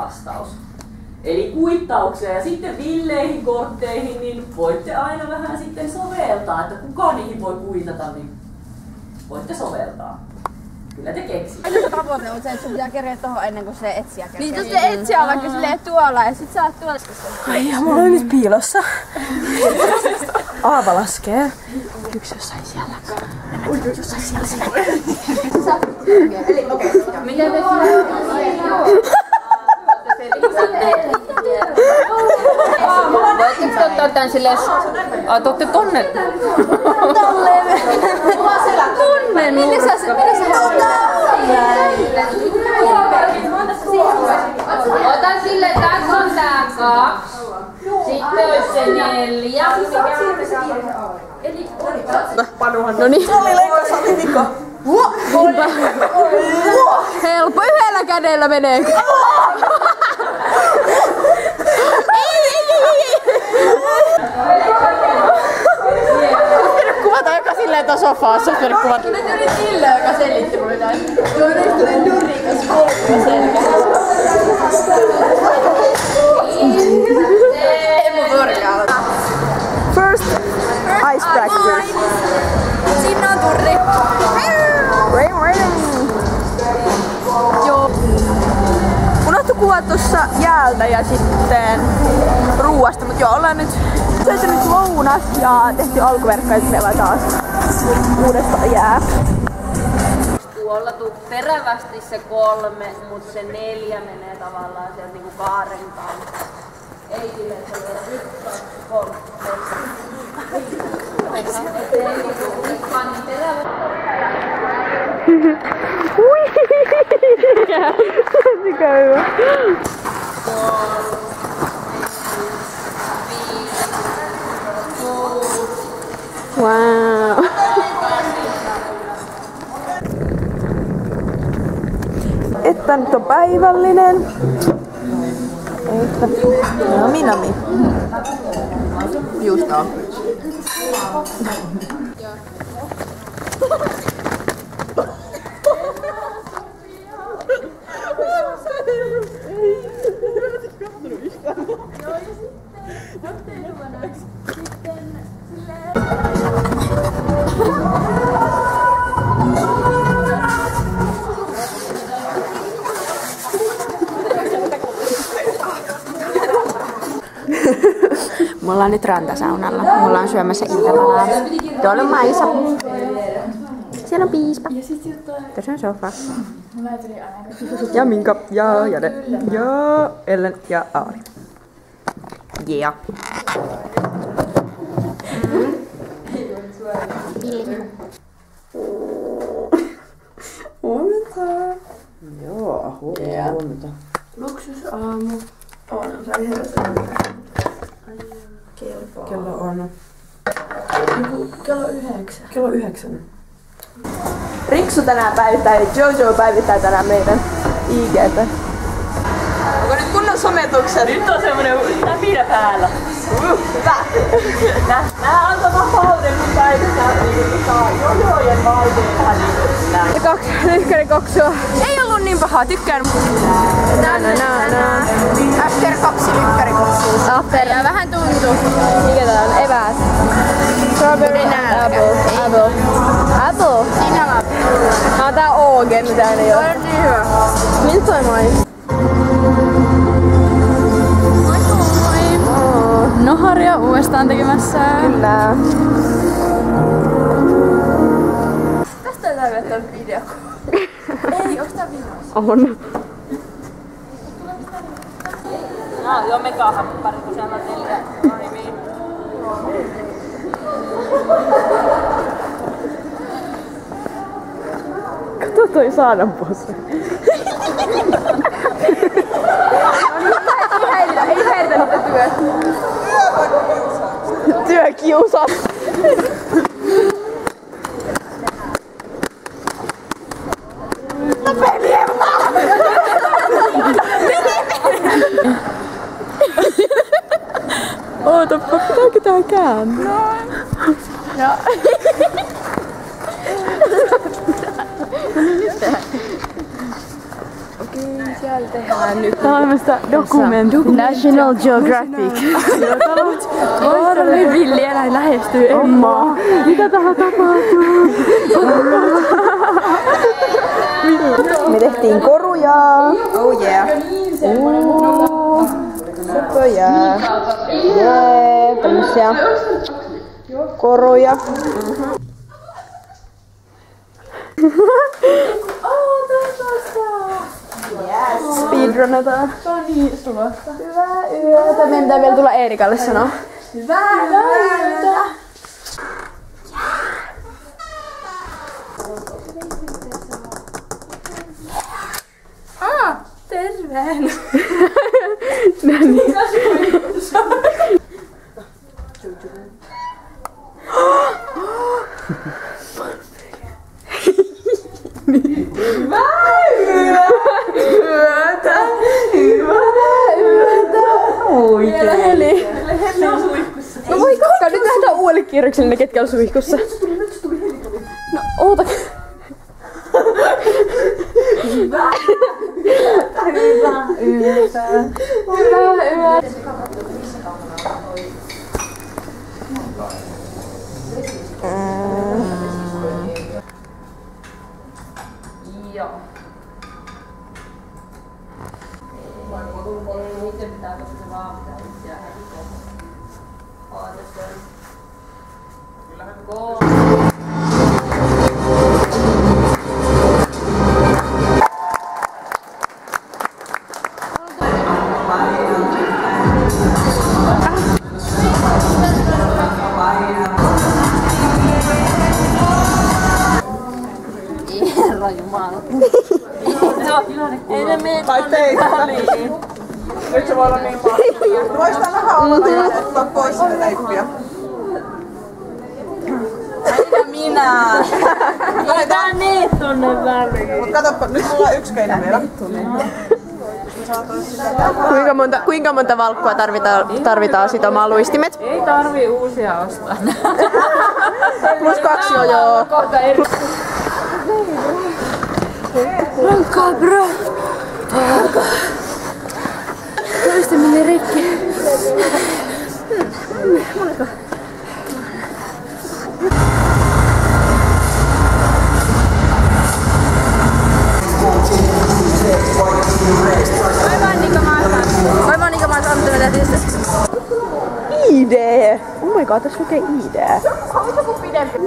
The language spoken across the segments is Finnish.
vastaus. Eli kuittaukseen ja sitten villeihin kortteihin, niin voitte aina vähän sitten soveltaa, että kuka niihin voi kuitata, niin voitte soveltaa. Kyllä te keksitte. Aina se tavoite on se, että sun pitää kerätä tohon ennen kuin se etsiä kerkee. Niin jos se etsiä on vaikka silleen tuolla ja sit sä oot tuolla. Ai ja mulla on nyt piilossa. Aava laskee. Yksi jossain siellä. Jossain siellä. Eli okei. Miten te voitteko te ottaa tän silleen... Tuotte tonne? Tolleen. Tonne! Miten sä ota silleen, tässä on tää 2. Sitten olisi se 4. No niin. Sali leikas oli vika. Helppo, yhdellä kädellä menee. Kuvata joka silleen tuon sofaassa. Nyt oli Tille, joka selitti mulle jotain. Joo, nyt tuli nurikas polkua selkä. Ei mun vorkaa. First ice practice. Siinä on turri. Joo. Unohtu kuva tuossa jäältä ja sitten ruuasta, mutta joo, ollaan nyt syöty nyt lounas ja tehty alkuverkko, että meillä on taas uudestaan jää. Tuolla tuu terävästi se 3, mutta se 4 menee tavallaan sieltä niinku kaarempaan. Ei silleen, että se on 1, 2, 3, 4. Ettei niinku vaan niin terävästi. Ui! Tosi hyvä. Wow. Että nyt on päivällinen. Että nami. Just on. Me ollaan nyt rantasaunalla. Me ollaan syömässä iltapalaa. Tuolla on Maisa. Siellä on piispa. Tässä on sofa. Ja Minka. Ja Jade. Ja Ellen ja Aari. Yeah. Huomenta. Joo, huomenta. Luksusaamu. On, sai herätä. Kello on... Kello 9. Riksu tänään päivittää ja Jojo päivittää tänään meidän IG:tä. Onko nyt kunnon sometukset? Nyt on semmonen läpinä päällä. Hyvä! Nää antaa vapauden, kun päivitään Jojojen vaiheella. Lyhkäri koksua. Ei ollut niin pahaa, tykkään. After 2 lyhkäri koksua. After. Ja vähän tuntuu. Mikä tää on? Eväät. Strawberry apple. Apple? Sinä Tää on OG, mitä ei oo. on niin hyvä. Miltä toi maistuu? Noharia uudestaan tekemässä. Kyllä. Tästä ei tarvitse olla video. Ei, onks tää vihoissa? On. No, joo, megahapppari, kun siellä on 4 toimii. Kato toi saananposse. Ei häiritä niitä työkiusaa. Ootapa, pitääkö tää kääntää? Joo. Siellä tehdään nyt tällaista dokumenttia. National Geographic. Vuorolle villieläin lähestyy Emmaa. Mitä tähän tapahtuu? Me tehtiin koruja. Oh yeah. Koruja. Jee, tämmösiä koruja. Speedrunnataan. Hyvää yötä. Meidän pitää vielä tulla Eerikalle sanoa. Hyvää yötä. Terve. No niin. Hyvää yötä. Vielä Heli. No voi kakka, nyt nähdään uudelle kierrokselle ne ketkä on suihkussa. No oota. Hyvää yötä. Hyvää yötä. Hyvää yötä. Joo. Ei itse mitään, koska se vaan pitää itseään heti aatetaan. Kyllähän Herra Jumala. Ei ne mene väliin. Nyt se voi olla niin paljon. Vois tää vähän avata ja ottaa pois sitä leippiä. Aina minä! Mitä niin tonne väliin? Mut katoppa, nyt mulla on yksi keino vielä. Kuinka monta valkkua tarvitaan sitomaan luistimet? Ei tarvii uusia ostaa. Plus 2 jo joo. Rankkaa bro! Luisti meni rikki. Moneko? Aivan niinkä mä oon saanut ID! Oh my god, tässä lukee ID. Se on joku pidempi.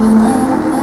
Minä